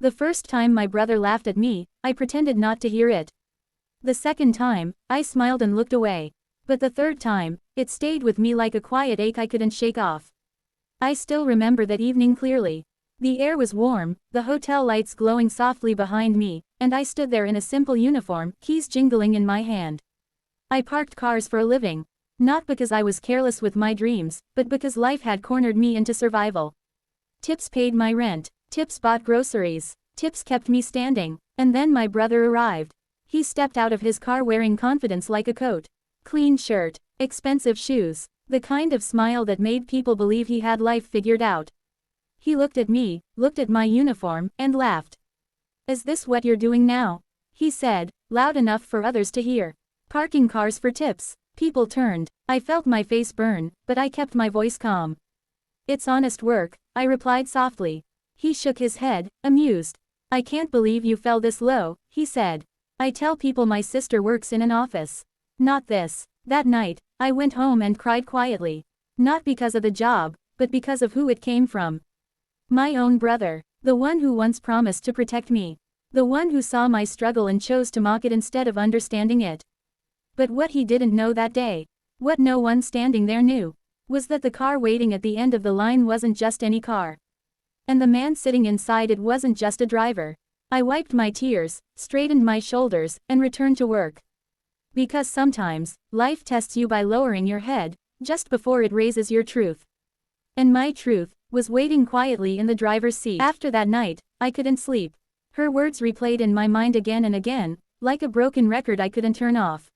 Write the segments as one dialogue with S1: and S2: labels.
S1: The first time my brother laughed at me, I pretended not to hear it. The second time, I smiled and looked away. But the third time, it stayed with me like a quiet ache I couldn't shake off. I still remember that evening clearly. The air was warm, the hotel lights glowing softly behind me, and I stood there in a simple uniform, keys jingling in my hand. I parked cars for a living. Not because I was careless with my dreams, but because life had cornered me into survival. Tips paid my rent, tips bought groceries, tips kept me standing, and then my brother arrived. He stepped out of his car wearing confidence like a coat. Clean shirt, expensive shoes, the kind of smile that made people believe he had life figured out. He looked at me, looked at my uniform, and laughed. "Is this what you're doing now?" he said, loud enough for others to hear. "Parking cars for tips." People turned. I felt my face burn, but I kept my voice calm. "It's honest work," I replied softly. He shook his head, amused. "I can't believe you fell this low," he said. "I tell people my sister works in an office. Not this." That night, I went home and cried quietly. Not because of the job, but because of who it came from. My own brother. The one who once promised to protect me. The one who saw my struggle and chose to mock it instead of understanding it. But what he didn't know that day, what no one standing there knew, was that the car waiting at the end of the line wasn't just any car. And the man sitting inside it wasn't just a driver. I wiped my tears, straightened my shoulders, and returned to work. Because sometimes, life tests you by lowering your head, just before it raises your truth. And my truth was waiting quietly in the driver's seat. After that night, I couldn't sleep. Her words replayed in my mind again and again, like a broken record I couldn't turn off.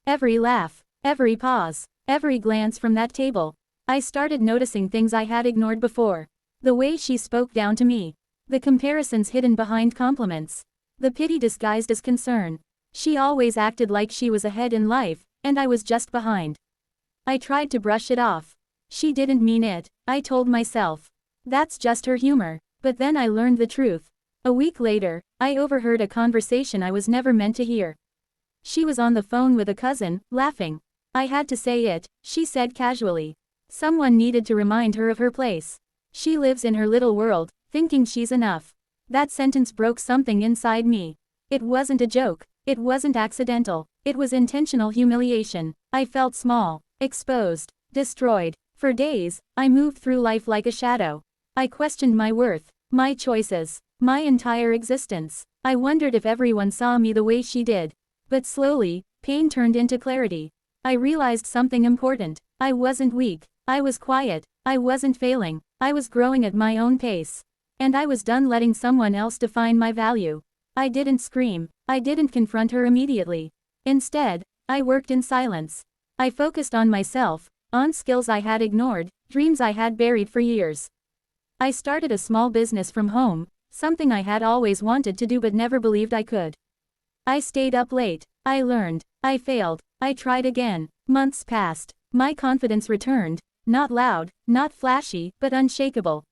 S1: Every laugh, every pause, every glance from that table. I started noticing things I had ignored before. The way she spoke down to me. The comparisons hidden behind compliments. The pity disguised as concern. She always acted like she was ahead in life, and I was just behind. I tried to brush it off. She didn't mean it, I told myself. That's just her humor. But then I learned the truth. A week later, I overheard a conversation I was never meant to hear. She was on the phone with a cousin, laughing. "I had to say it," she said casually. "Someone needed to remind her of her place. She lives in her little world, thinking she's enough." That sentence broke something inside me. It wasn't a joke. It wasn't accidental. It was intentional humiliation. I felt small, exposed, destroyed. For days, I moved through life like a shadow. I questioned my worth, my choices, my entire existence. I wondered if everyone saw me the way she did. But slowly, pain turned into clarity. I realized something important. I wasn't weak. I was quiet. I wasn't failing. I was growing at my own pace. And I was done letting someone else define my value. I didn't scream. I didn't confront her immediately. Instead, I worked in silence. I focused on myself, on skills I had ignored, dreams I had buried for years. I started a small business from home, something I had always wanted to do but never believed I could. I stayed up late. I learned. I failed. I tried again. Months passed. My confidence returned, not loud, not flashy, but unshakable.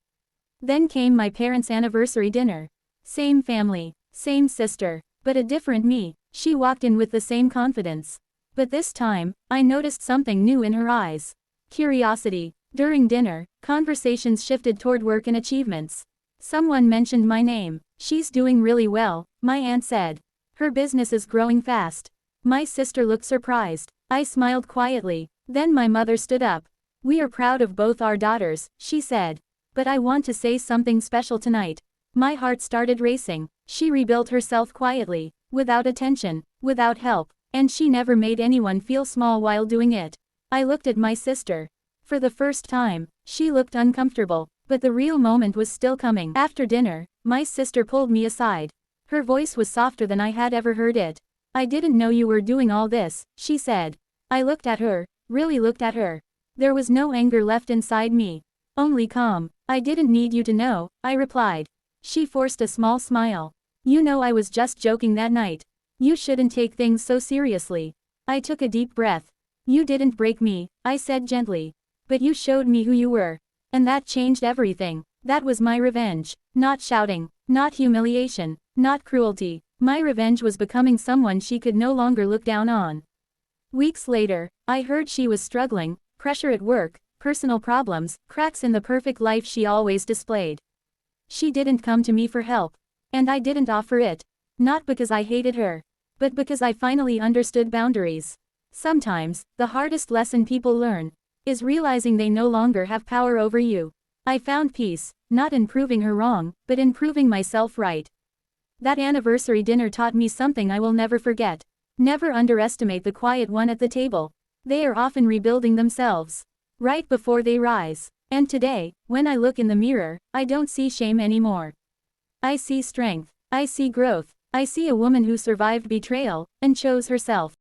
S1: Then came my parents' anniversary dinner. Same family, same sister, but a different me. She walked in with the same confidence. But this time, I noticed something new in her eyes. Curiosity. During dinner, conversations shifted toward work and achievements. Someone mentioned my name. "She's doing really well," my aunt said. "Her business is growing fast." My sister looked surprised. I smiled quietly. Then my mother stood up. "We are proud of both our daughters," she said. "But I want to say something special tonight." My heart started racing. She rebuilt herself quietly, without attention, without help, and she never made anyone feel small while doing it. I looked at my sister. For the first time, she looked uncomfortable, but the real moment was still coming. After dinner, my sister pulled me aside. Her voice was softer than I had ever heard it. "I didn't know you were doing all this," she said. I looked at her, really looked at her. There was no anger left inside me. Only calm. "I didn't need you to know," I replied. She forced a small smile. "You know I was just joking that night. You shouldn't take things so seriously." I took a deep breath. "You didn't break me," I said gently. "But you showed me who you were. And that changed everything." That was my revenge. Not shouting, not humiliation, not cruelty. My revenge was becoming someone she could no longer look down on. Weeks later, I heard she was struggling, pressure at work, personal problems, cracks in the perfect life she always displayed. She didn't come to me for help. And I didn't offer it. Not because I hated her. But because I finally understood boundaries. Sometimes, the hardest lesson people learn is realizing they no longer have power over you. I found peace, not in proving her wrong, but in proving myself right. That anniversary dinner taught me something I will never forget. Never underestimate the quiet one at the table. They are often rebuilding themselves right before they rise. And today, when I look in the mirror, I don't see shame anymore. I see strength. I see growth. I see a woman who survived betrayal and chose herself.